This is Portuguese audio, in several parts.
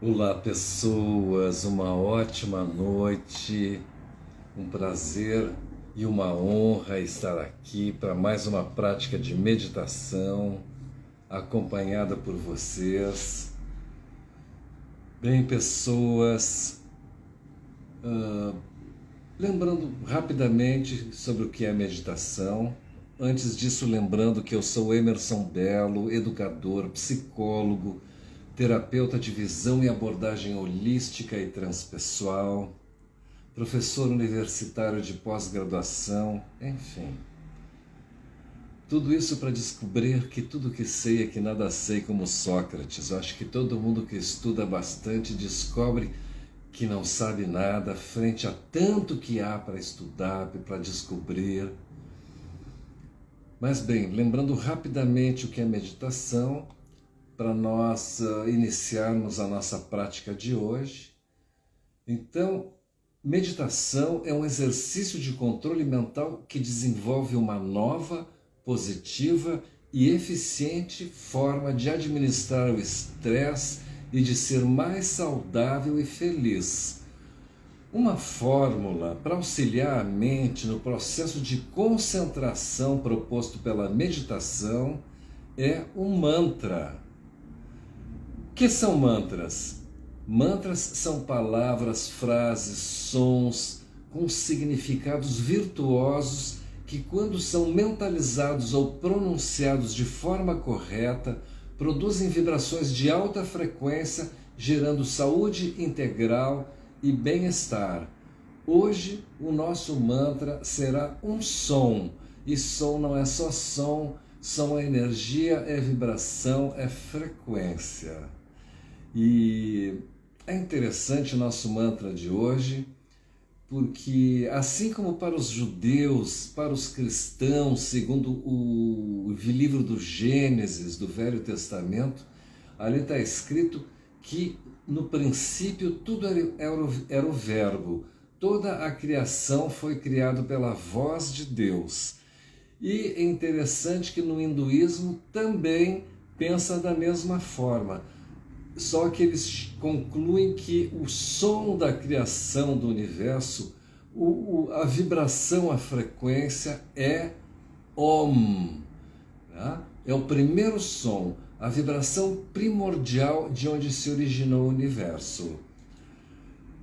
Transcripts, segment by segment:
Olá, pessoas, uma ótima noite, um prazer e uma honra estar aqui para mais uma prática de meditação acompanhada por vocês. Bem, pessoas, lembrando rapidamente sobre o que é meditação. Antes disso, lembrando que eu sou Emerson Belo, educador, psicólogo, terapeuta de visão e abordagem holística e transpessoal, professor universitário de pós-graduação, enfim. Tudo isso para descobrir que tudo que sei é que nada sei, como Sócrates. Eu acho que todo mundo que estuda bastante descobre que não sabe nada frente a tanto que há para estudar e para descobrir. Mas bem, lembrando rapidamente o que é meditação, para nós iniciarmos a nossa prática de hoje. Então, meditação é um exercício de controle mental que desenvolve uma nova, positiva e eficiente forma de administrar o estresse e de ser mais saudável e feliz. Uma fórmula para auxiliar a mente no processo de concentração proposto pela meditação é o mantra. O que são mantras? Mantras são palavras, frases, sons com significados virtuosos que, quando são mentalizados ou pronunciados de forma correta, produzem vibrações de alta frequência, gerando saúde integral e bem-estar. Hoje, o nosso mantra será um som, e som não é só som, som é energia, é vibração, é frequência. E é interessante o nosso mantra de hoje, porque assim como para os judeus, para os cristãos, segundo o livro do Gênesis, do Velho Testamento, ali está escrito que no princípio tudo era o verbo, toda a criação foi criada pela voz de Deus. E é interessante que no hinduísmo também pensa da mesma forma. Só que eles concluem que o som da criação do universo, a vibração, a frequência é Om. Tá? É o primeiro som, a vibração primordial de onde se originou o universo.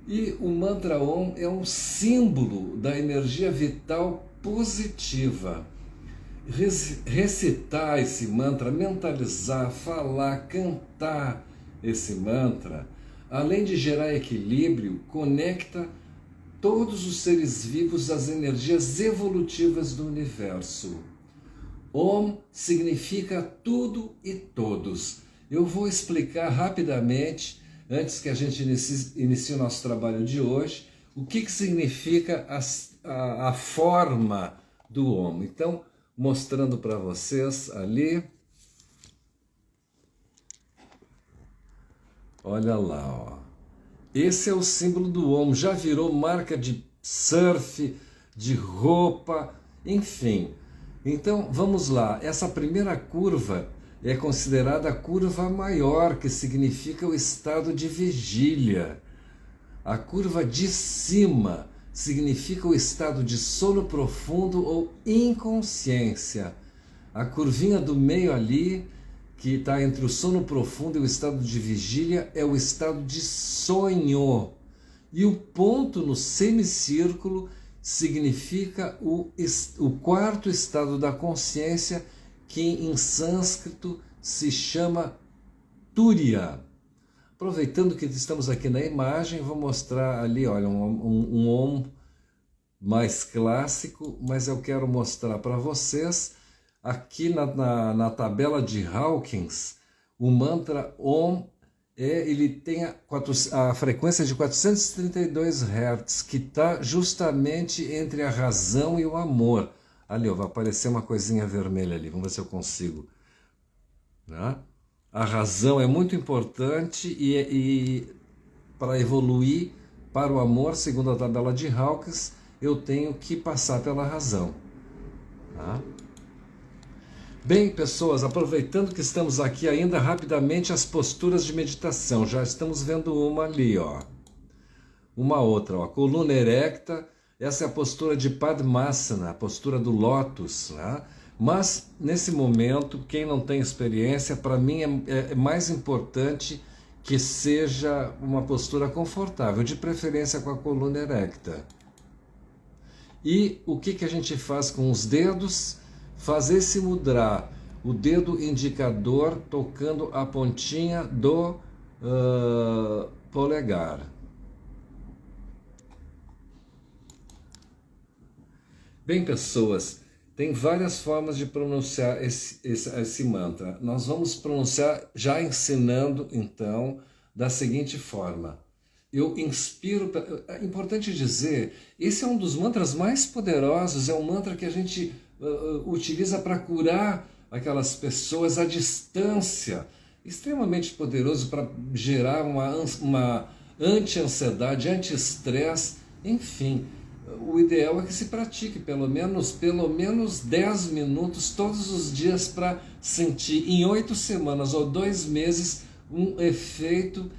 E o mantra Om é um símbolo da energia vital positiva. Recitar esse mantra, mentalizar, falar, cantar esse mantra, além de gerar equilíbrio, conecta todos os seres vivos às energias evolutivas do universo. Om significa tudo e todos. Eu vou explicar rapidamente, antes que a gente inicie o nosso trabalho de hoje, o que significa a forma do Om. Então, mostrando para vocês ali. Olha lá, ó. Esse é o símbolo do Om. Já virou marca de surf, de roupa, enfim. Então, vamos lá. Essa primeira curva é considerada a curva maior, que significa o estado de vigília. A curva de cima significa o estado de sono profundo ou inconsciência. A curvinha do meio ali, que está entre o sono profundo e o estado de vigília, é o estado de sonho. E o ponto no semicírculo significa o quarto estado da consciência, que em sânscrito se chama Turiya. Aproveitando que estamos aqui na imagem, vou mostrar ali, olha, um Om mais clássico, mas eu quero mostrar para vocês. Aqui na tabela de Hawkins, o mantra Om ele tem a frequência de 432 Hz, que está justamente entre a razão e o amor. Ali, ó, vai aparecer uma coisinha vermelha ali, vamos ver se eu consigo. Né? A razão é muito importante e para evoluir para o amor, segundo a tabela de Hawkins, eu tenho que passar pela razão. Tá? Bem, pessoas, aproveitando que estamos aqui ainda, rapidamente as posturas de meditação. Já estamos vendo uma ali, ó. Uma outra, ó. Coluna erecta, essa é a postura de Padmasana, a postura do lótus, né? Mas, nesse momento, quem não tem experiência, para mim é mais importante que seja uma postura confortável, de preferência com a coluna erecta. E o que a gente faz com os dedos? Fazer esse mudra, o dedo indicador tocando a pontinha do polegar. Bem, pessoas, tem várias formas de pronunciar esse mantra. Nós vamos pronunciar já ensinando, então, da seguinte forma. Eu inspiro... É importante dizer, esse é um dos mantras mais poderosos, é um mantra que a gente utiliza para curar aquelas pessoas à distância. Extremamente poderoso para gerar uma anti-ansiedade, anti-estresse, enfim. O ideal é que se pratique pelo menos 10 minutos todos os dias para sentir em 8 semanas ou 2 meses um efeito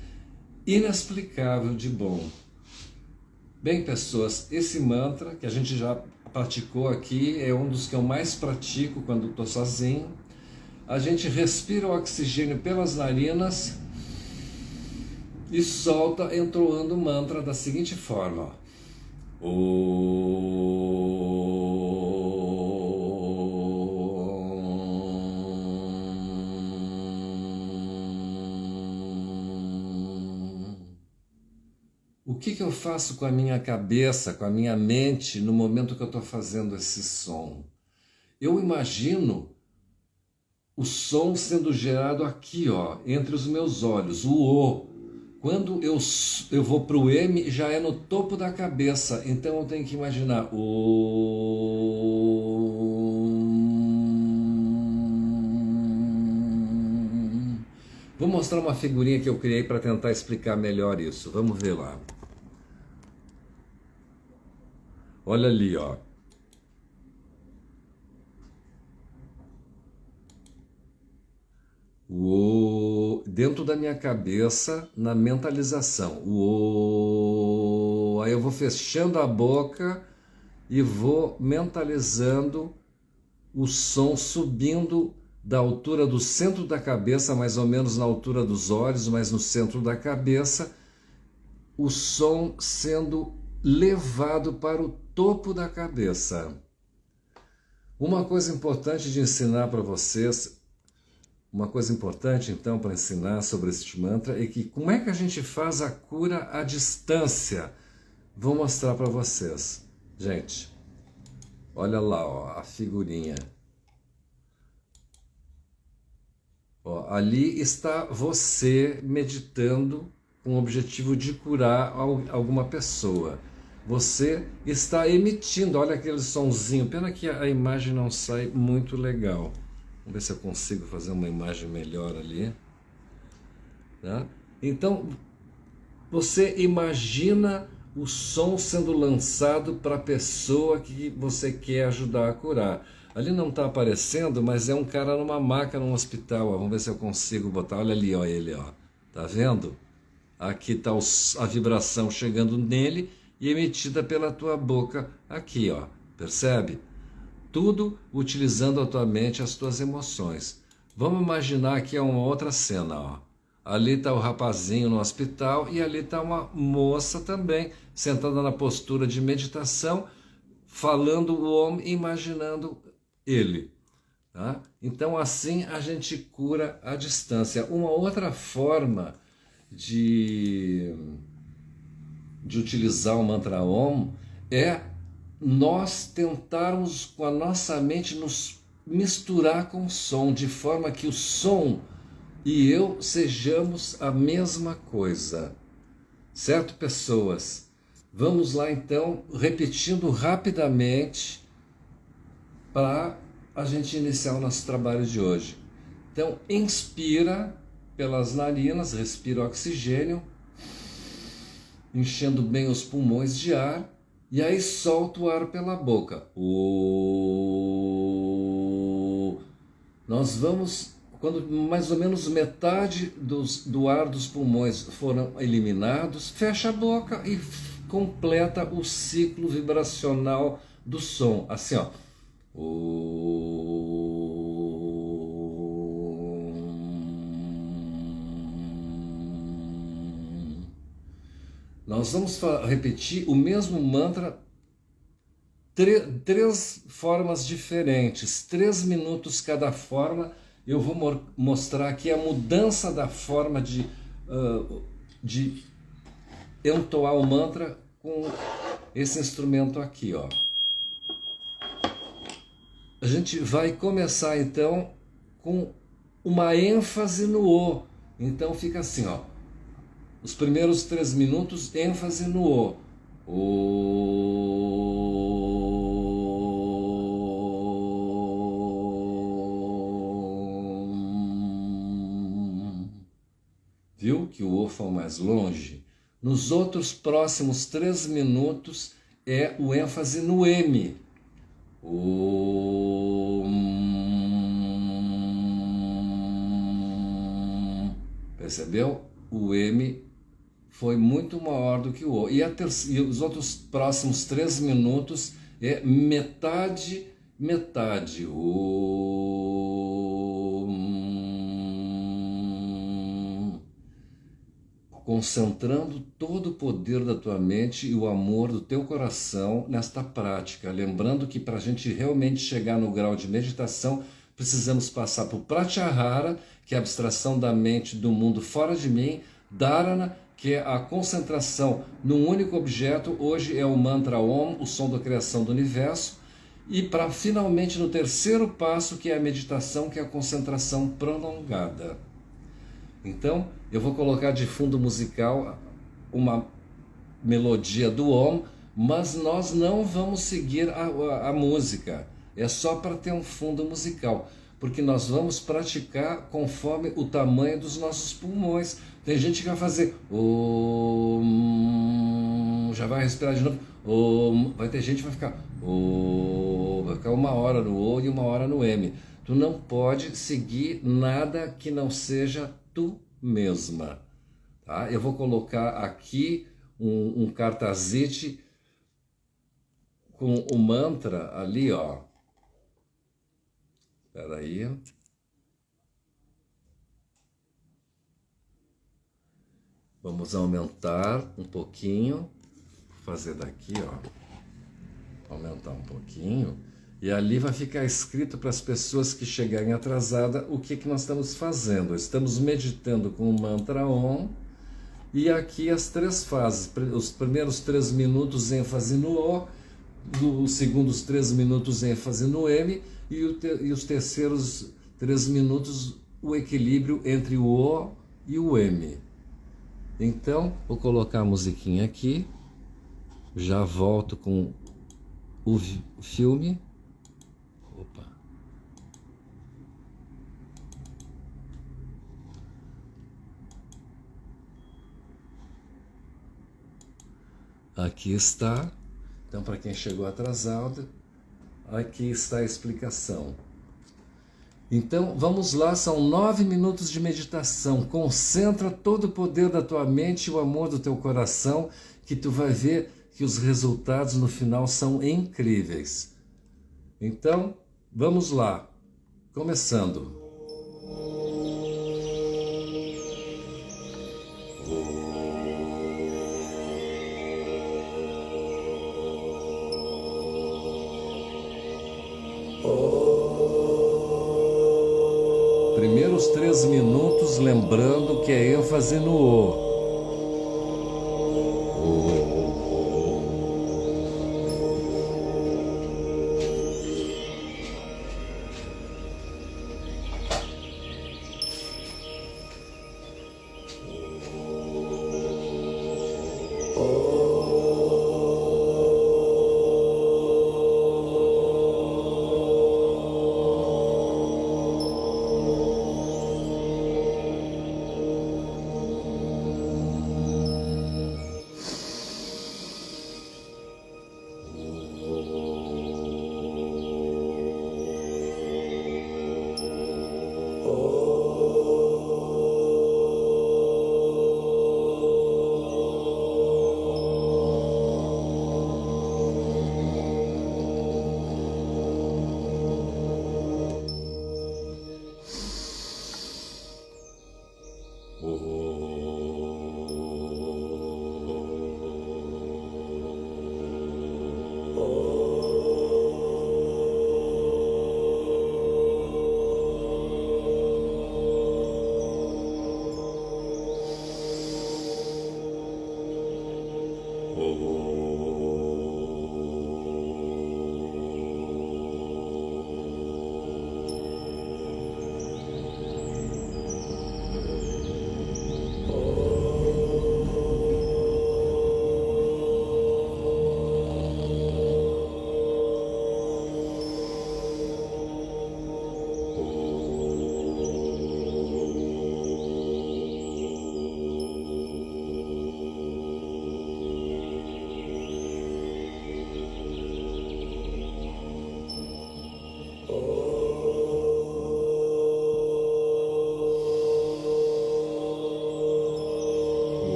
inexplicável de bom. Bem, pessoas, esse mantra que a gente já praticou aqui é um dos que eu mais pratico quando estou sozinho. A gente respira o oxigênio pelas narinas e solta entoando o mantra da seguinte forma, ó. O que eu faço com a minha cabeça, com a minha mente, no momento que eu estou fazendo esse som? Eu imagino o som sendo gerado aqui, ó, entre os meus olhos, o O. Quando eu vou para o M, já é no topo da cabeça, então eu tenho que imaginar Vou mostrar uma figurinha que eu criei para tentar explicar melhor isso. Vamos ver lá. Olha ali, ó. Dentro da minha cabeça, na mentalização. Aí eu vou fechando a boca e vou mentalizando o som subindo da altura do centro da cabeça, mais ou menos na altura dos olhos, mas no centro da cabeça, o som sendo levado para o topo da cabeça. Uma coisa importante de ensinar para vocês, uma coisa importante então para ensinar sobre este mantra é que como é que a gente faz a cura à distância? Vou mostrar para vocês. Gente, olha lá, ó, a figurinha. Ó, ali está você meditando com o objetivo de curar alguma pessoa. Você está emitindo, olha aquele sonzinho, pena que a imagem não sai muito legal. Vamos ver se eu consigo fazer uma imagem melhor ali. Tá? Então, você imagina o som sendo lançado para a pessoa que você quer ajudar a curar. Ali não está aparecendo, mas é um cara numa maca num hospital. Ó. Vamos ver se eu consigo botar. Olha ali, ó, ele, ó. Tá vendo? Aqui está a vibração chegando nele e emitida pela tua boca aqui, ó. Percebe? Tudo utilizando a tua mente, as tuas emoções. Vamos imaginar que é uma outra cena, ó. Ali está o rapazinho no hospital e ali está uma moça também, sentada na postura de meditação, falando o homem, imaginando ele. Tá? Então assim a gente cura à distância. Uma outra forma de utilizar o mantra Om é nós tentarmos com a nossa mente nos misturar com o som, de forma que o som e eu sejamos a mesma coisa. Certo, pessoas? Vamos lá então, repetindo rapidamente para a gente iniciar o nosso trabalho de hoje. Então, inspira pelas narinas, respira oxigênio, enchendo bem os pulmões de ar, e aí solta o ar pela boca. nós vamos, quando mais ou menos metade do ar dos pulmões foram eliminados, fecha a boca e completa o ciclo vibracional do som, assim, ó. Nós vamos repetir o mesmo mantra três formas diferentes, 3 minutos cada forma. Eu vou mostrar aqui a mudança da forma de entoar o mantra com esse instrumento aqui, ó. A gente vai começar então com uma ênfase no O. Então fica assim, ó. Os primeiros 3 minutos, ênfase no O. Viu que o O foi mais longe? Nos outros próximos 3 minutos é o ênfase no M. Percebeu? O M foi muito maior do que o O. E os outros próximos 3 minutos é metade, metade. Concentrando todo o poder da tua mente e o amor do teu coração nesta prática. Lembrando que para a gente realmente chegar no grau de meditação, precisamos passar por Pratyahara, que é a abstração da mente do mundo fora de mim, Dharana, que é a concentração num único objeto, hoje é o mantra Om, o som da criação do universo, e para finalmente no terceiro passo, que é a meditação, que é a concentração prolongada. Então, eu vou colocar de fundo musical uma melodia do Om, mas nós não vamos seguir a música. É só para ter um fundo musical, porque nós vamos praticar conforme o tamanho dos nossos pulmões. Tem gente que vai fazer Om, já vai respirar de novo, Om, vai ter gente que vai ficar Om, vai ficar 1 hora no O e 1 hora no M. Tu não pode seguir nada que não seja tu mesma, tá? Eu vou colocar aqui um cartazite com o mantra ali, ó. Espera aí. Vamos aumentar um pouquinho, vou fazer daqui, ó. Aumentar um pouquinho. E ali vai ficar escrito para as pessoas que chegarem atrasada o que nós estamos fazendo. Estamos meditando com o mantra Om. E aqui as 3 fases. Os primeiros 3 minutos, ênfase no O. Os segundos 3 minutos, ênfase no M. E os terceiros 3 minutos, o equilíbrio entre o O e o M. Então, vou colocar a musiquinha aqui. Já volto com o filme. Opa. Aqui está. Então, para quem chegou atrasado, aqui está a explicação. Então, vamos lá, são 9 minutos de meditação. Concentra todo o poder da tua mente e o amor do teu coração, que tu vai ver que os resultados no final são incríveis. Então, vamos lá, começando. Primeiros 3 minutos, lembrando que é ênfase no O.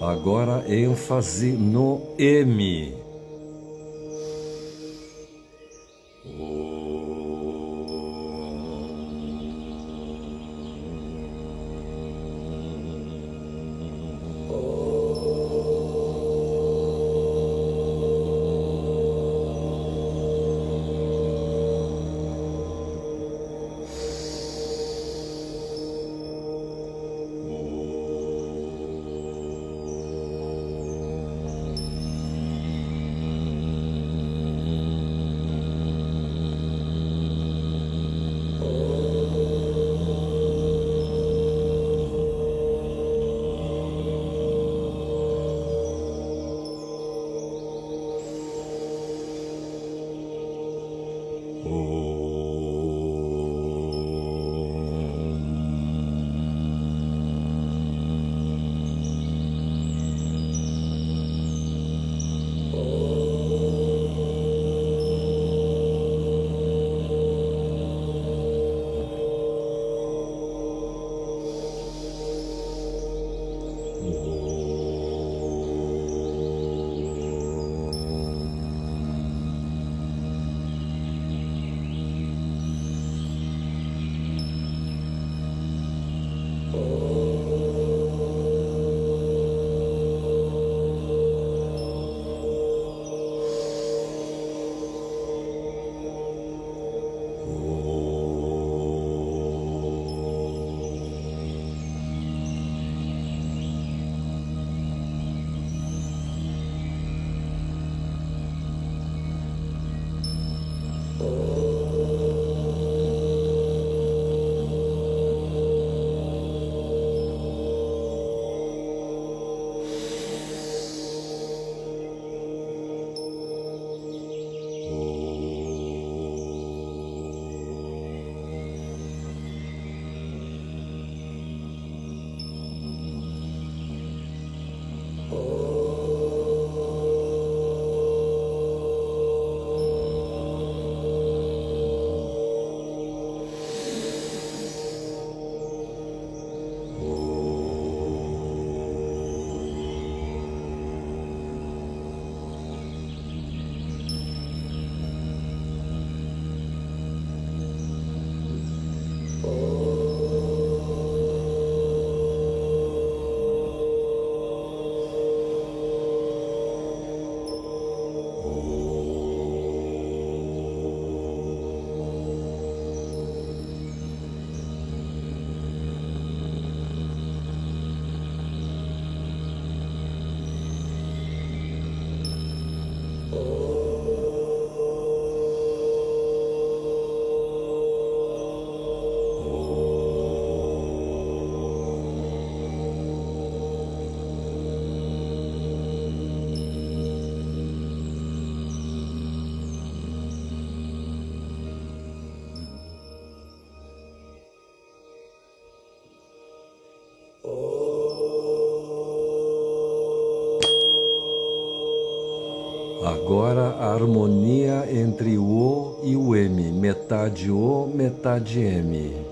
Agora ênfase no M. Agora a harmonia entre o O e o M, metade O, metade M.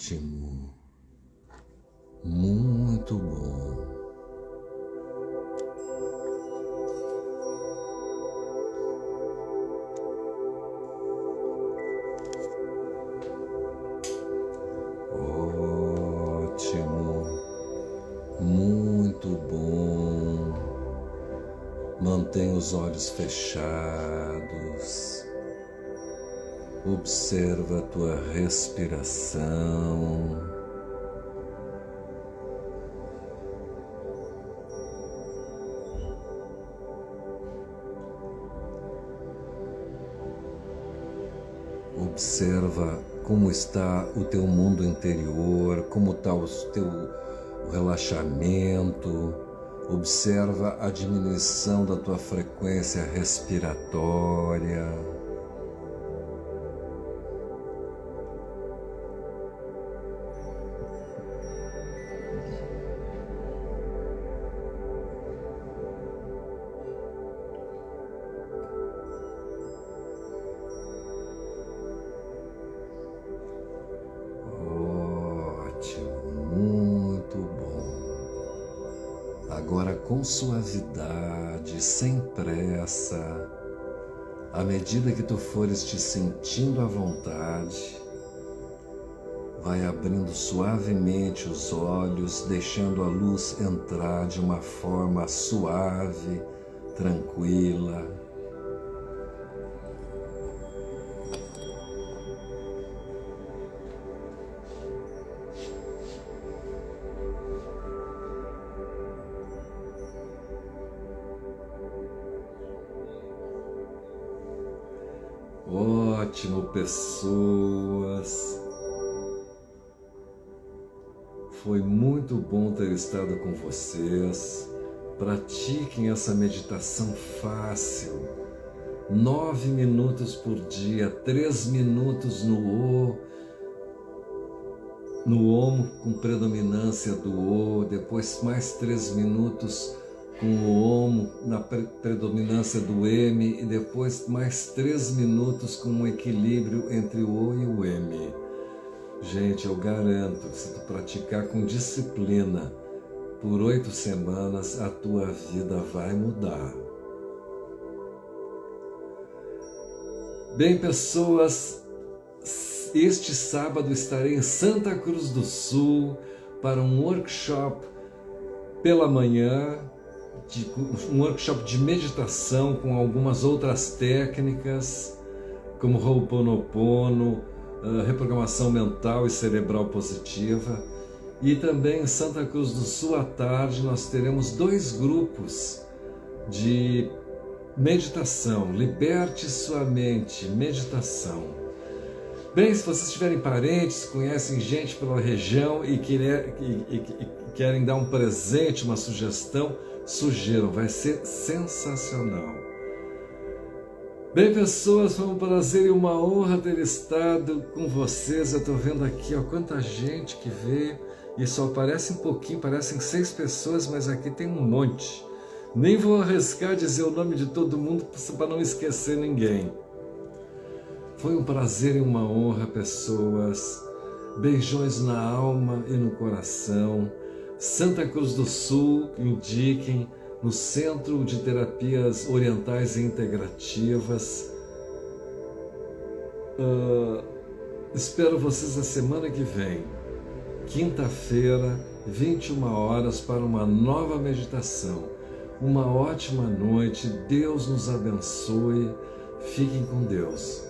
Ótimo. Muito bom. Ótimo. Muito bom. Mantenha os olhos fechados. Observa a tua respiração. Observa como está o teu mundo interior, como está o relaxamento. Observa a diminuição da tua frequência respiratória. Agora, com suavidade, sem pressa, à medida que tu fores te sentindo à vontade, vai abrindo suavemente os olhos, deixando a luz entrar de uma forma suave, tranquila. Ótimo, pessoas. Foi muito bom ter estado com vocês. Pratiquem essa meditação fácil. 9 minutos por dia, 3 minutos no Om com predominância do O, depois mais 3 minutos com o Om na predominância do M e depois mais 3 minutos com um equilíbrio entre o O e o M. Gente, eu garanto, se tu praticar com disciplina por 8 semanas, a tua vida vai mudar. Bem, pessoas, este sábado estarei em Santa Cruz do Sul para um workshop pela manhã, um workshop de meditação com algumas outras técnicas, como Ho'oponopono, reprogramação mental e cerebral positiva. E também em Santa Cruz do Sul, à tarde, nós teremos 2 grupos de meditação. Liberte sua mente, meditação. Bem, se vocês tiverem parentes, conhecem gente pela região e querem dar um presente, uma sugestão, sugiram, vai ser sensacional. Bem, pessoas, foi um prazer e uma honra ter estado com vocês. Eu estou vendo aqui, ó, quanta gente que veio e só aparece um pouquinho, parecem 6 pessoas, mas aqui tem um monte. Nem vou arriscar dizer o nome de todo mundo para não esquecer ninguém. Foi um prazer e uma honra, pessoas. Beijões na alma e no coração. Santa Cruz do Sul, indiquem, no Centro de Terapias Orientais e Integrativas. Espero vocês a semana que vem, quinta-feira, 21 horas, para uma nova meditação. Uma ótima noite, Deus nos abençoe, fiquem com Deus.